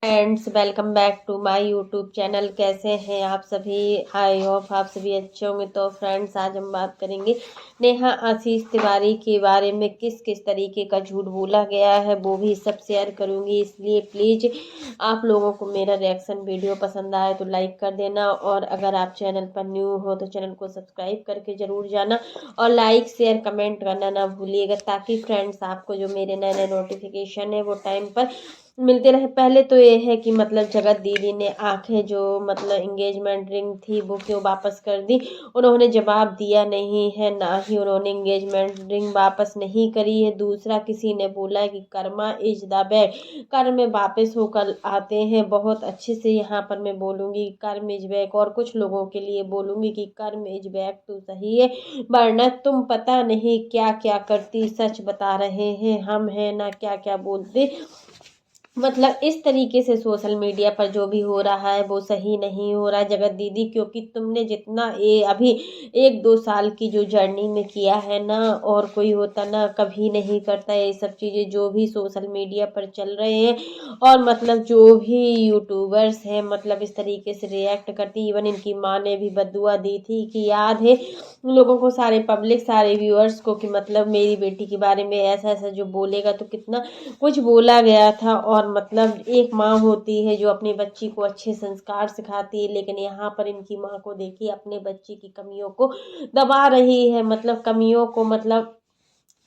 Friends, welcome back to my YouTube channel. कैसे हैं आप सभी? आई होप आप सभी अच्छे होंगे। तो फ्रेंड्स, आज हम बात करेंगे नेहा आशीष तिवारी के बारे में। किस किस तरीके का झूठ बोला गया है वो भी सब शेयर करूंगी। इसलिए प्लीज़ आप लोगों को मेरा रिएक्शन वीडियो पसंद आए तो लाइक कर देना, और अगर आप चैनल पर न्यू हो तो चैनल को सब्सक्राइब करके ज़रूर जाना, और लाइक शेयर कमेंट करना ना भूलिएगा, ताकि फ्रेंड्स आपको जो मेरे नए नए नोटिफिकेशन है वो टाइम पर मिलते रहे। पहले तो ये है कि मतलब जगत दीदी ने आंखें जो मतलब एंगेजमेंट रिंग थी वो क्यों वापस कर दी? उन्होंने जवाब दिया नहीं है, ना ही उन्होंने एंगेजमेंट रिंग वापस नहीं करी है। दूसरा, किसी ने बोला है कि कर्मा इज द बैक, कर्म वापस होकर आते हैं। बहुत अच्छे से यहाँ पर मैं बोलूँगी कर्म इज बैक, और कुछ लोगों के लिए बोलूँगी कि कर्म इज बैक तो सही है, वरना तुम पता नहीं क्या क्या करती। सच बता रहे हैं हम, है ना क्या क्या बोलते। मतलब इस तरीके से सोशल मीडिया पर जो भी हो रहा है वो सही नहीं हो रहा है जगत दीदी, क्योंकि तुमने जितना ये अभी 1-2 साल की जो जर्नी में किया है ना, और कोई होता ना कभी नहीं करता ये सब चीज़ें जो भी सोशल मीडिया पर चल रहे हैं। और मतलब जो भी यूट्यूबर्स हैं मतलब इस तरीके से रिएक्ट करती। इवन इनकी माँ ने भी बद्दुआ दी थी कि याद है लोगों को, सारे पब्लिक सारे व्यूअर्स को, कि मतलब मेरी बेटी के बारे में ऐसा ऐसा जो बोलेगा तो कितना कुछ बोला गया था। और मतलब एक माँ होती है जो अपनी बच्ची को अच्छे संस्कार सिखाती है, लेकिन यहाँ पर इनकी माँ को देखिए अपने बच्ची की कमियों को दबा रही है, मतलब कमियों को मतलब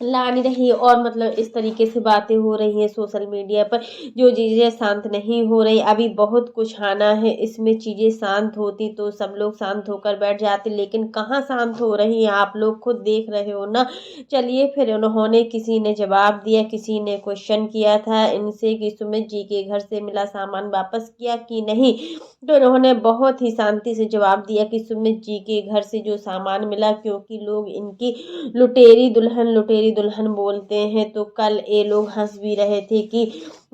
ला नहीं रही है। और मतलब इस तरीके से बातें हो रही हैं सोशल मीडिया पर, जो चीज़ें शांत नहीं हो रही। अभी बहुत कुछ आना है, इसमें चीज़ें शांत होती तो सब लोग शांत होकर बैठ जाते, लेकिन कहाँ शांत हो रही हैं, आप लोग खुद देख रहे हो ना। चलिए फिर, उन्होंने किसी ने जवाब दिया, किसी ने क्वेश्चन किया था इनसे कि सुमित जी के घर से मिला सामान वापस किया कि नहीं, तो उन्होंने बहुत ही शांति से जवाब दिया कि सुमित जी के घर से जो सामान मिला, क्योंकि लोग इनकी लुटेरी दुल्हन बोलते हैं, तो कल ये लोग हंस भी रहे थे कि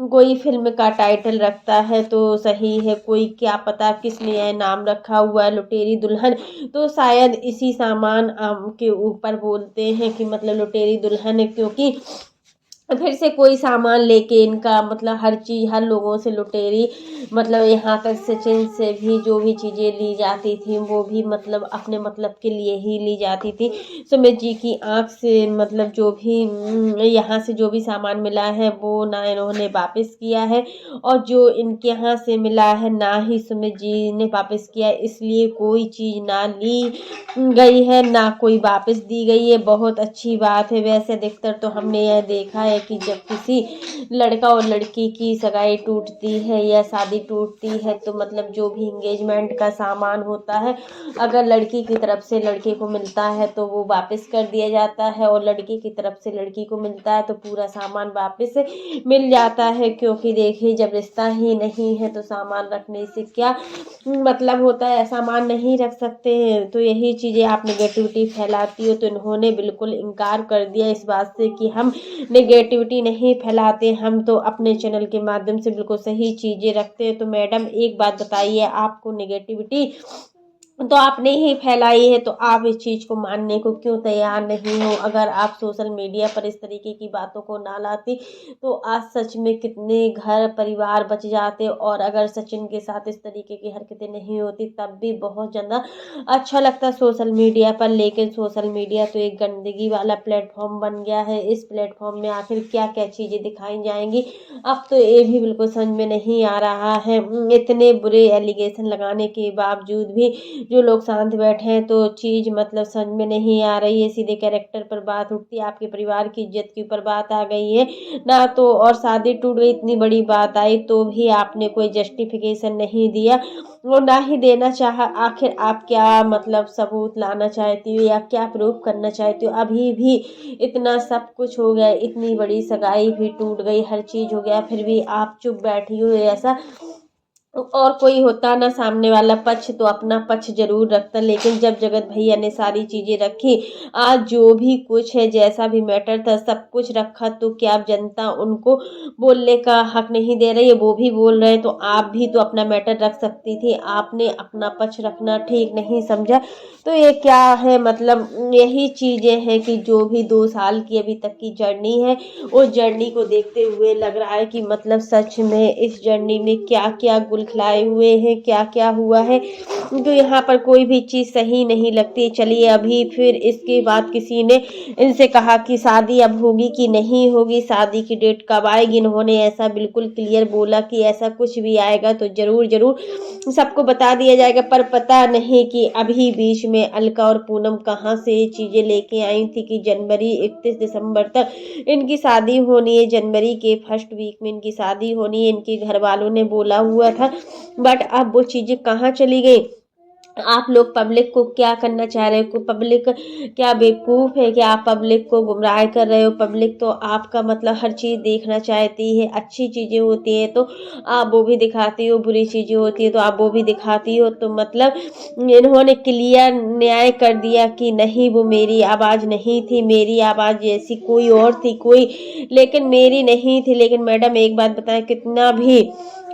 कोई फिल्म का टाइटल रखता है तो सही है, कोई क्या पता किसने यह नाम रखा हुआ है लुटेरी दुल्हन, तो शायद इसी सामान के ऊपर बोलते हैं कि मतलब लुटेरी दुल्हन है, क्योंकि फिर से कोई सामान लेके इनका मतलब हर चीज़ हर लोगों से लुटेरी, मतलब यहाँ तक सचिन से भी जो भी चीज़ें ली जाती थी वो भी मतलब अपने मतलब के लिए ही ली जाती थी। सुमित जी की आंख से मतलब जो भी यहाँ से जो भी सामान मिला है वो ना इन्होंने वापस किया है, और जो इनके यहाँ से मिला है ना ही सुमित जी ने वापस किया है। इसलिए कोई चीज़ ना ली गई है ना कोई वापस दी गई है। बहुत अच्छी बात है। वैसे अधिकतर तो हमने यह देखा है कि जब किसी लड़का और लड़की की सगाई टूटती है या शादी टूटती है, तो मतलब जो भी इंगेजमेंट का सामान होता है, अगर लड़की की तरफ से लड़के को मिलता है तो वो वापस कर दिया जाता है, और लड़की की तरफ से लड़की को मिलता है तो पूरा सामान वापस मिल जाता है। क्योंकि देखिए, जब रिश्ता ही नहीं है तो सामान रखने से क्या मतलब होता है, सामान नहीं रख सकते हैं। तो यही चीज़ें आप नेगेटिविटी फैलाती हो, तो इन्होंने बिल्कुल इनकार कर दिया इस बात से कि हम नेगेटिविटी नहीं फैलाते, हम तो अपने चैनल के माध्यम से बिल्कुल सही चीज़ें रखते हैं। तो मैडम एक बात बताइए, आपको नेगेटिविटी तो आपने ही फैलाई है, तो आप इस चीज़ को मानने को क्यों तैयार नहीं हो? अगर आप सोशल मीडिया पर इस तरीके की बातों को ना लाती तो आज सच में कितने घर परिवार बच जाते, और अगर सचिन के साथ इस तरीके की हरकतें नहीं होती तब भी बहुत ज़्यादा अच्छा लगता सोशल मीडिया पर। लेकिन सोशल मीडिया तो एक गंदगी वाला प्लेटफॉर्म बन गया है। इस प्लेटफॉर्म में आखिर क्या क्या चीज़ें दिखाई जाएंगी, अब तो ये भी बिल्कुल समझ में नहीं आ रहा है। इतने बुरे एलिगेशन लगाने के बावजूद भी जो लोग शांत बैठे हैं, तो चीज़ मतलब समझ में नहीं आ रही है। सीधे कैरेक्टर पर बात उठती है, आपके परिवार की इज्जत के ऊपर बात आ गई है ना, तो और शादी टूट गई इतनी बड़ी बात आई तो भी आपने कोई जस्टिफिकेशन नहीं दिया, वो ना ही देना चाहा। आखिर आप क्या मतलब सबूत लाना चाहती हो या क्या प्रूफ करना चाहती हो? अभी भी इतना सब कुछ हो गया, इतनी बड़ी सगाई भी टूट गई, हर चीज़ हो गया, फिर भी आप चुप बैठी हो। ऐसा और कोई होता ना सामने वाला पक्ष तो अपना पक्ष जरूर रखता, लेकिन जब जगत भैया ने सारी चीजें रखी, आज जो भी कुछ है जैसा भी मैटर था सब कुछ रखा, तो क्या जनता उनको बोलने का हक नहीं दे रही है? वो भी बोल रहे हैं तो आप भी तो अपना मैटर रख सकती थी, आपने अपना पक्ष रखना ठीक नहीं समझा। तो ये क्या है, मतलब यही चीजें हैं कि जो भी 2 साल की अभी तक की जर्नी है, उस जर्नी को देखते हुए लग रहा है कि मतलब सच में इस जर्नी में क्या क्या गुल खिलाए हुए हैं, क्या क्या हुआ है। तो यहाँ पर कोई भी चीज़ सही नहीं लगती। चलिए अभी फिर इसके बाद किसी ने इनसे कहा कि शादी अब होगी कि नहीं होगी, शादी की डेट कब आएगी। इन्होंने ऐसा बिल्कुल क्लियर बोला कि ऐसा कुछ भी आएगा तो ज़रूर ज़रूर सबको बता दिया जाएगा। पर पता नहीं कि अभी बीच में अलका और पूनम कहाँ से ये चीज़ें लेके आई थी कि जनवरी 31 दिसंबर तक इनकी शादी होनी है, जनवरी के फर्स्ट वीक में इनकी शादी होनी है, इनके घर वालों ने बोला हुआ था। बट अब वो चीज़ें कहाँ चली गई? आप लोग पब्लिक को क्या करना चाह रहे हो? पब्लिक क्या बेवकूफ़ है कि आप पब्लिक को गुमराह कर रहे हो? पब्लिक तो आपका मतलब हर चीज़ देखना चाहती है। अच्छी चीज़ें होती हैं तो आप वो भी दिखाती हो, बुरी चीज़ें होती है तो आप वो भी दिखाती हो। तो मतलब इन्होंने क्लियर न्याय कर दिया कि नहीं, वो मेरी आवाज़ नहीं थी, मेरी आवाज़ जैसी कोई और थी, कोई लेकिन मेरी नहीं थी। लेकिन मैडम एक बात बताएं, कितना भी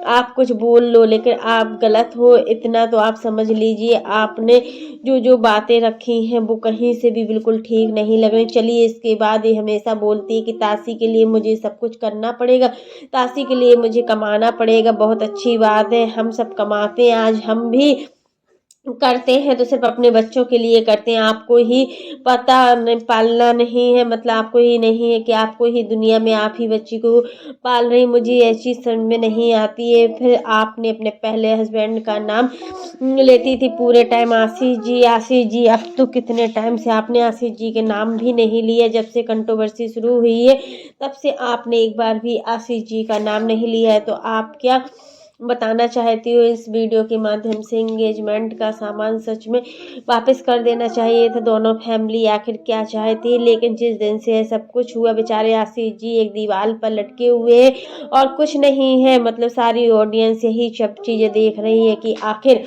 आप कुछ बोल लो लेकिन आप गलत हो, इतना तो आप समझ लीजिए। आपने जो जो बातें रखी हैं वो कहीं से भी बिल्कुल ठीक नहीं लग रही। चलिए इसके बाद ये हमेशा बोलती है कि ताशी के लिए मुझे सब कुछ करना पड़ेगा, ताशी के लिए मुझे कमाना पड़ेगा। बहुत अच्छी बात है, हम सब कमाते हैं, आज हम भी करते हैं तो सिर्फ अपने बच्चों के लिए करते हैं। आपको ही पता नहीं, पालना नहीं है, मतलब आपको ही नहीं है कि आपको ही दुनिया में आप ही बच्ची को पाल रही। मुझे ये चीज़ समझ में नहीं आती है। फिर आपने अपने पहले हस्बैंड का नाम लेती थी पूरे टाइम, आशीष जी आशीष जी। अब तो कितने टाइम से आपने आशीष जी के नाम भी नहीं लिया, जब से कंट्रोवर्सी शुरू हुई है तब से आपने एक बार भी आशीष जी का नाम नहीं लिया है। तो आप क्या बताना चाहती हो इस वीडियो के माध्यम से? एंगेजमेंट का सामान सच में वापस कर देना चाहिए था। दोनों फैमिली आखिर क्या चाहती है? लेकिन जिस दिन से सब कुछ हुआ, बेचारे आशीष जी एक दीवार पर लटके हुए हैं और कुछ नहीं है। मतलब सारी ऑडियंस यही सब चीज़ें देख रही है कि आखिर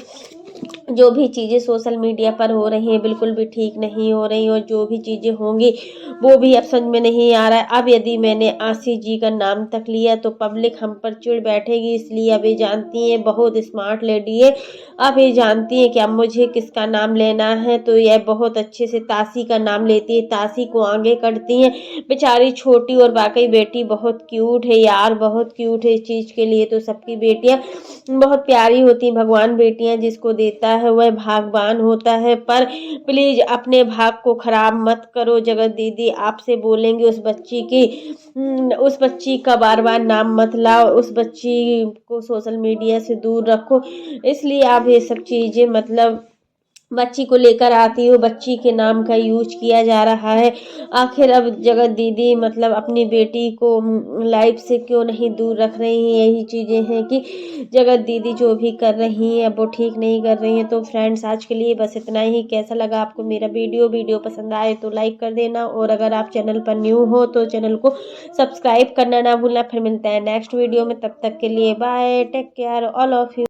जो भी चीज़ें सोशल मीडिया पर हो रही हैं बिल्कुल भी ठीक नहीं हो रही, और जो भी चीज़ें होंगी वो भी अब समझ में नहीं आ रहा है। अब यदि मैंने आशीष जी का नाम तक लिया तो पब्लिक हम पर चिढ़ बैठेगी, इसलिए अब ये जानती हैं, बहुत स्मार्ट लेडी है, अब ये जानती है कि अब मुझे किसका नाम लेना है। तो यह बहुत अच्छे से ताशी का नाम लेती है, ताशी को आगे करती हैं। बेचारी छोटी और वाकई बेटी बहुत क्यूट है यार, बहुत क्यूट है। इस चीज़ के लिए तो सबकी बेटियाँ बहुत प्यारी होती हैं। भगवान बेटियां जिसको देता है वह भाग्यवान होता है। पर प्लीज अपने भाग को खराब मत करो। जगत दीदी आपसे बोलेंगे उस बच्ची का बार बार नाम मत लाओ, उस बच्ची को सोशल मीडिया से दूर रखो। इसलिए आप ये सब चीजें मतलब बच्ची को लेकर आती हो, बच्ची के नाम का यूज किया जा रहा है। आखिर अब जगत दीदी मतलब अपनी बेटी को लाइफ से क्यों नहीं दूर रख रही हैं? यही चीज़ें हैं कि जगत दीदी जो भी कर रही हैं अब वो ठीक नहीं कर रही हैं। तो फ्रेंड्स आज के लिए बस इतना ही। कैसा लगा आपको मेरा वीडियो पसंद आए तो लाइक कर देना, और अगर आप चैनल पर न्यू हो तो चैनल को सब्सक्राइब करना ना भूलना। फिर मिलते हैं नेक्स्ट वीडियो में, तब तक के लिए bye, take care all of you.